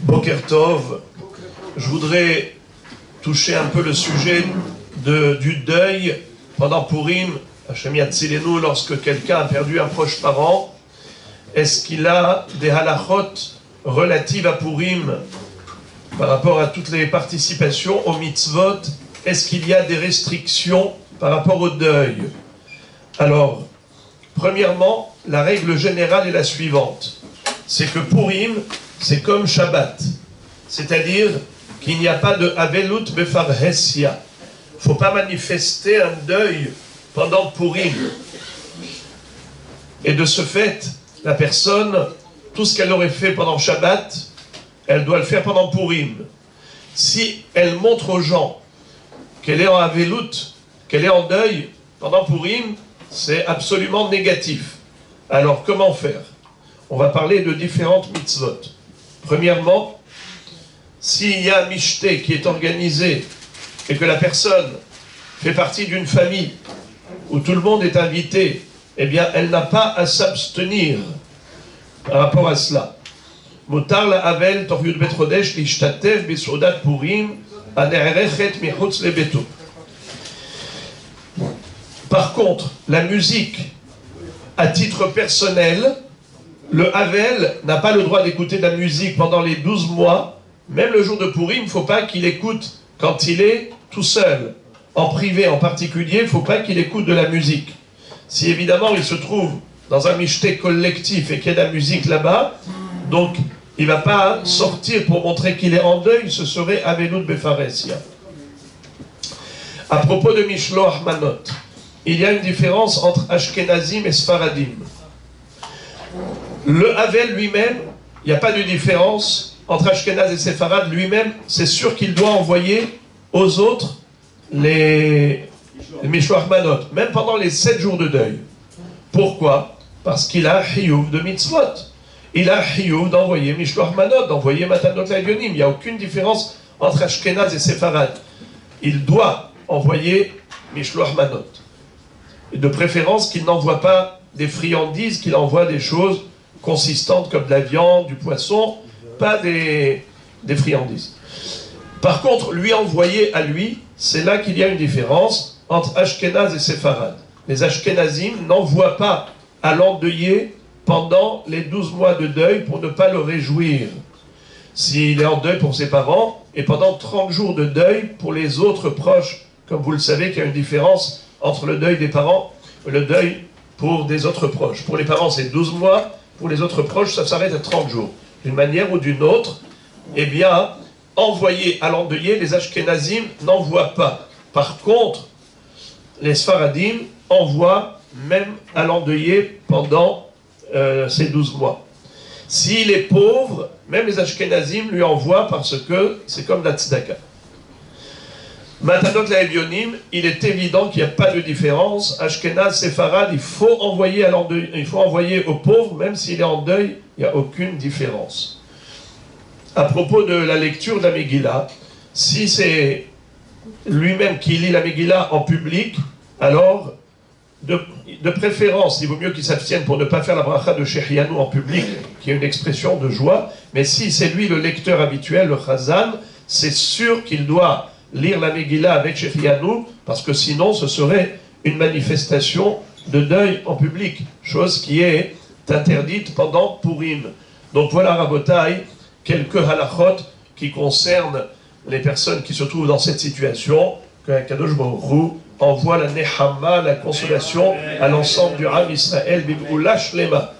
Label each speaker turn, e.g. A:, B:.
A: Boker Tov, je voudrais toucher un peu le sujet du deuil pendant Purim, Hashem Yatzilenu, lorsque quelqu'un a perdu un proche parent. Est-ce qu'il a des halachot relatives à Purim par rapport à toutes les participations aux mitzvot? Est-ce qu'il y a des restrictions par rapport au deuil? Alors, premièrement, la règle générale est la suivante. C'est que Purim, c'est comme Shabbat. C'est-à-dire qu'il n'y a pas de Avelut Befarhesia. Il ne faut pas manifester un deuil pendant Purim. Et de ce fait, la personne, tout ce qu'elle aurait fait pendant Shabbat, elle doit le faire pendant Purim. Si elle montre aux gens qu'elle est en Avelut, qu'elle est en deuil pendant Purim, c'est absolument négatif. Alors, comment faire? On va parler de différentes mitzvot. Premièrement, s'il y a un mishté qui est organisé et que la personne fait partie d'une famille où tout le monde est invité, eh bien, elle n'a pas à s'abstenir par rapport à cela. Mutar la'avel tor yud bet chodesh lishtatev b'soudat Purim ane'erechet michutz lebeto. Par contre, la musique, à titre personnel, le Havel n'a pas le droit d'écouter de la musique pendant les 12 mois. Même le jour de Purim, il ne faut pas qu'il écoute quand il est tout seul. En privé en particulier, il ne faut pas qu'il écoute de la musique. Si évidemment il se trouve dans un mishté collectif et qu'il y a de la musique là-bas, donc il ne va pas sortir pour montrer qu'il est en deuil, ce serait Avelut Befaresia. À propos de Mishloach Manot, il y a une différence entre Ashkenazim et Sfaradim. Le Havel lui-même, il n'y a pas de différence entre Ashkenaz et Séfarad lui-même. C'est sûr qu'il doit envoyer aux autres les Mishloach Manot, même pendant les 7 jours de deuil. Pourquoi? Parce qu'il a Hiyuv de mitzvot. Il a Hiyuv d'envoyer Mishloach Manot, d'envoyer Matanot La'Evyonim. Il n'y a aucune différence entre Ashkenaz et Séfarad. Il doit envoyer Mishloach Manot. Et de préférence qu'il n'envoie pas des friandises, qu'il envoie des choses consistantes comme de la viande, du poisson, pas des friandises. Par contre, lui envoyer à lui, c'est là qu'il y a une différence entre Ashkenaz et Séfarad. Les Ashkenazim n'envoient pas à l'endeuillé pendant les 12 mois de deuil pour ne pas le réjouir. S'il est en deuil pour ses parents, et pendant 30 jours de deuil pour les autres proches, comme vous le savez qu'il y a une différence entre le deuil des parents et le deuil pour des autres proches. Pour les parents, c'est 12 mois, pour les autres proches, ça s'arrête à 30 jours. D'une manière ou d'une autre, eh bien, envoyer à l'endeuillé, les Ashkenazim n'envoient pas. Par contre, les Sfaradim envoient même à l'endeuillé pendant ces 12 mois. S'il est pauvre, même les Ashkenazim lui envoient parce que c'est comme la tzedaka. Matanot La'Evyonim, il est évident qu'il n'y a pas de différence. Ashkenaz, Séfarad, il faut envoyer aux pauvres, même s'il est en deuil, il n'y a aucune différence. À propos de la lecture de la Megillah, si c'est lui-même qui lit la Megillah en public, alors, de préférence, il vaut mieux qu'il s'abstienne pour ne pas faire la bracha de Shechianu en public, qui est une expression de joie, mais si c'est lui le lecteur habituel, le Chazan, c'est sûr qu'il doit lire la Megillah avec Shechianu, parce que sinon ce serait une manifestation de deuil en public, chose qui est interdite pendant Purim. Donc voilà, Rabotai, quelques halachot qui concernent les personnes qui se trouvent dans cette situation, que Kadosh Baruch Hu envoie la Nehama, la consolation à l'ensemble du Ham Israël, Bib'ula Shlema.